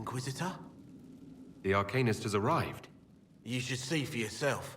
Inquisitor? The Arcanist has arrived. You should see for yourself.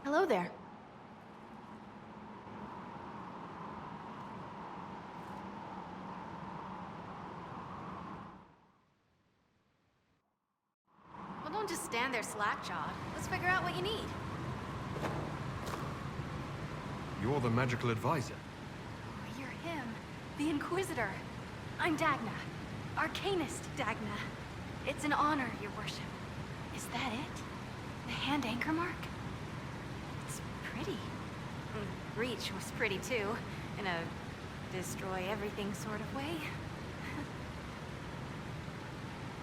Hello there. Well, don't just stand there slack-jawed. Let's figure out what you need. You're the magical advisor. Oh, you're him. The Inquisitor. I'm Dagna. Arcanist Dagna. It's an honor, your worship. Is that it? The hand anchor mark? Pretty. Reach was pretty too, in a destroy everything sort of way.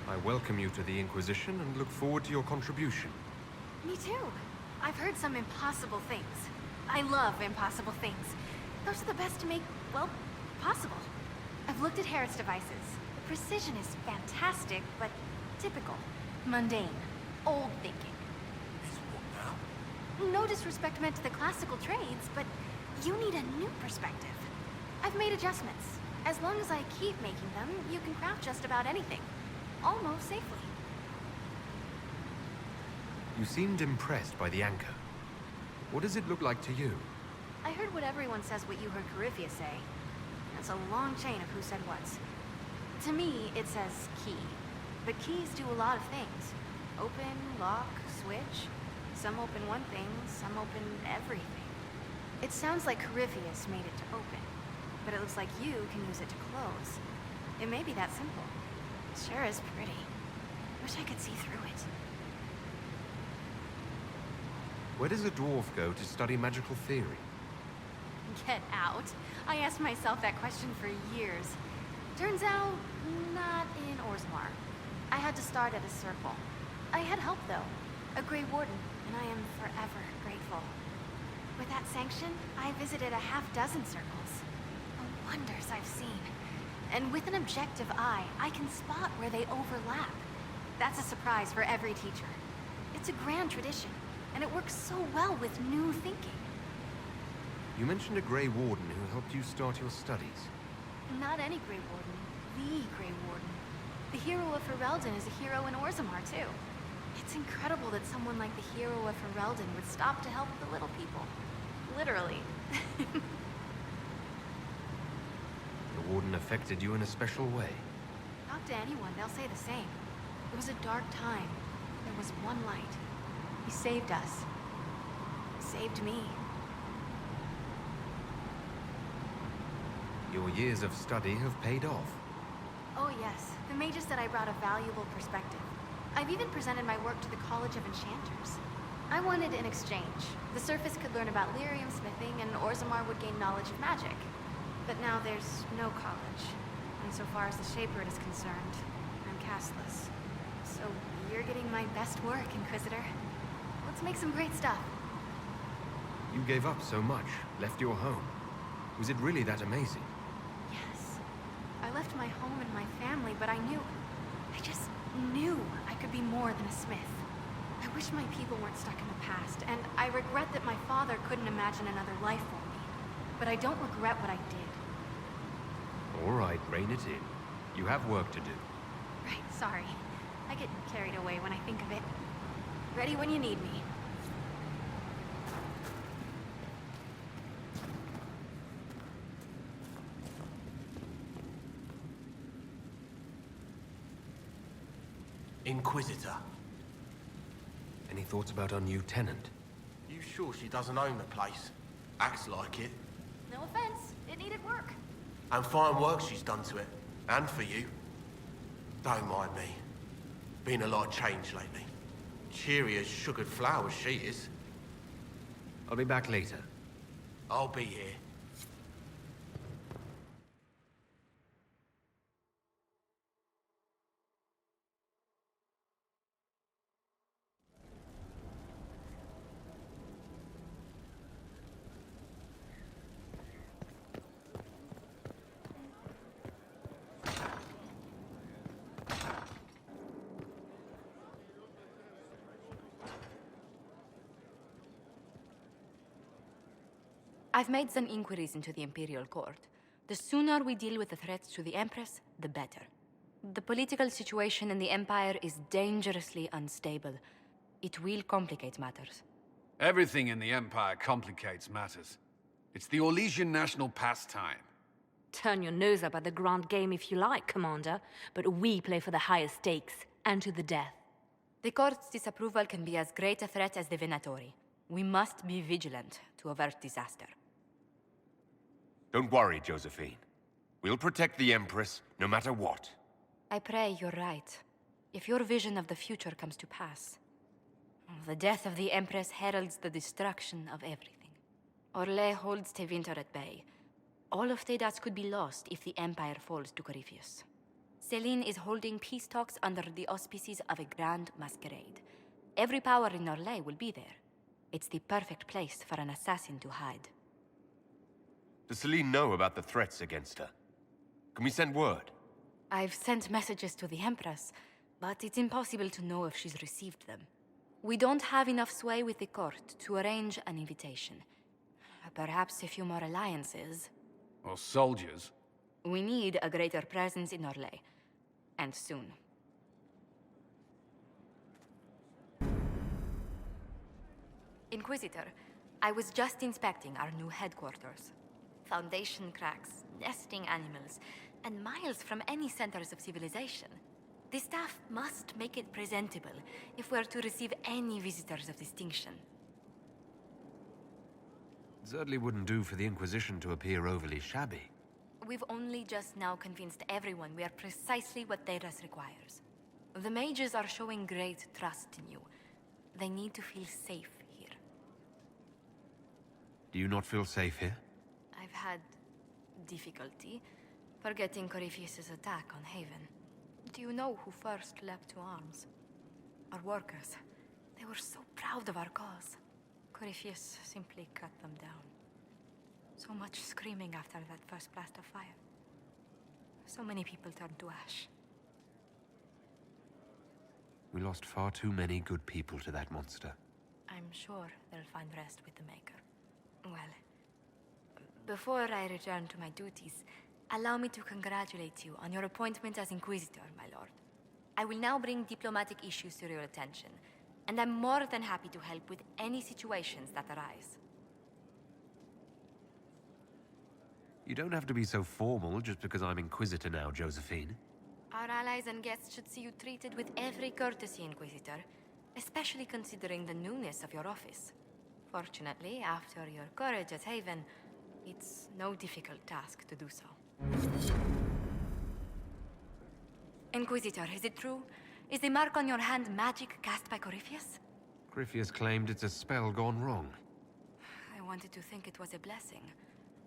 I welcome you to the Inquisition and look forward to your contribution. Me too. I've heard some impossible things. I love impossible things. Those are the best to make, well, possible. I've looked at Herod's devices. The precision is fantastic, but typical. Mundane. Old thinking. No disrespect meant to the classical trades, but you need a new perspective. I've made adjustments. As long as I keep making them, you can craft just about anything. Almost safely. You seemed impressed by the anchor. What does it look like to you? I heard what everyone says what you heard Coryphia say. That's a long chain of who said what. To me, it says key. But keys do a lot of things. Open, lock, switch. Some open one thing, some open everything. It sounds like Corypheus made it to open, but it looks like you can use it to close. It may be that simple. It sure is pretty. Wish I could see through it. Where does a dwarf go to study magical theory? Get out. I asked myself that question for years. Turns out, not in Orzammar. I had to start at a circle. I had help, though. A Grey Warden, and I am forever grateful. With that sanction, I visited a half-dozen circles. The wonders I've seen. And with an objective eye, I can spot where they overlap. That's a surprise for every teacher. It's a grand tradition, and it works so well with new thinking. You mentioned a Grey Warden who helped you start your studies. Not any Grey Warden. The Grey Warden. The hero of Ferelden is a hero in Orzammar, too. It's incredible that someone like the hero of Ferelden would stop to help the little people. Literally. The Warden affected you in a special way. Talk to anyone, they'll say the same. It was a dark time. There was one light. He saved us. Saved me. Your years of study have paid off. Oh yes, the mage said I brought a valuable perspective. I've even presented my work to the College of Enchanters. I wanted an exchange. The Surface could learn about lyrium smithing, and Orzammar would gain knowledge of magic. But now there's no college. And so far as the Shaper is concerned, I'm castless. So you're getting my best work, Inquisitor. Let's make some great stuff. You gave up so much, left your home. Was it really that amazing? Yes. I left my home and my family, but I just knew I could be more than a smith. I wish my people weren't stuck in the past, and I regret that my father couldn't imagine another life for me. But I don't regret what I did. All right, rein it in. You have work to do. Right, sorry. I get carried away when I think of it. Ready when you need me. Inquisitor. Any thoughts about our new tenant? You sure she doesn't own the place? Acts like it. No offense, it needed work. And fine work she's done to it. And for you. Don't mind me. Been a lot of change lately. Cheery as sugared flowers she is. I'll be back later. I'll be here. I've made some inquiries into the Imperial Court. The sooner we deal with the threats to the Empress, the better. The political situation in the Empire is dangerously unstable. It will complicate matters. Everything in the Empire complicates matters. It's the Orlesian national pastime. Turn your nose up at the grand game if you like, Commander, but we play for the highest stakes, and to the death. The Court's disapproval can be as great a threat as the Venatori. We must be vigilant to avert disaster. Don't worry, Josephine. We'll protect the Empress, no matter what. I pray you're right. If your vision of the future comes to pass, the death of the Empress heralds the destruction of everything. Orlais holds Tevinter at bay. All of Tedas could be lost if the Empire falls to Corypheus. Celine is holding peace talks under the auspices of a grand masquerade. Every power in Orlais will be there. It's the perfect place for an assassin to hide. Does Celine know about the threats against her? Can we send word? I've sent messages to the Empress, but it's impossible to know if she's received them. We don't have enough sway with the court to arrange an invitation. Perhaps a few more alliances. Or soldiers. We need a greater presence in Orlais. And soon. Inquisitor, I was just inspecting our new headquarters. Foundation cracks, nesting animals, and miles from any centers of civilization. The staff must make it presentable if we're to receive any visitors of distinction. It certainly wouldn't do for the Inquisition to appear overly shabby. We've only just now convinced everyone we are precisely what Thedas requires. The mages are showing great trust in you. They need to feel safe here. Do you not feel safe here? I've had difficulty forgetting Corypheus' attack on Haven. Do you know who first leapt to arms? Our workers. They were so proud of our cause. Corypheus simply cut them down. So much screaming after that first blast of fire. So many people turned to ash. We lost far too many good people to that monster. I'm sure they'll find rest with the Maker. Well, before I return to my duties, allow me to congratulate you on your appointment as Inquisitor, my lord. I will now bring diplomatic issues to your attention, and I'm more than happy to help with any situations that arise. You don't have to be so formal just because I'm Inquisitor now, Josephine. Our allies and guests should see you treated with every courtesy, Inquisitor, especially considering the newness of your office. Fortunately, after your courage at Haven, it's no difficult task to do so. Inquisitor, is it true? Is the mark on your hand magic cast by Corypheus? Corypheus claimed it's a spell gone wrong. I wanted to think it was a blessing.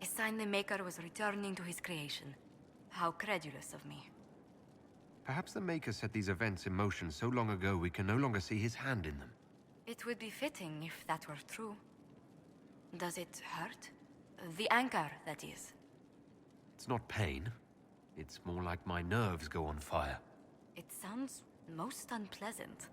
A sign the Maker was returning to his creation. How credulous of me. Perhaps the Maker set these events in motion so long ago we can no longer see his hand in them. It would be fitting if that were true. Does it hurt? The anchor, that is. It's not pain. It's more like my nerves go on fire. It sounds most unpleasant.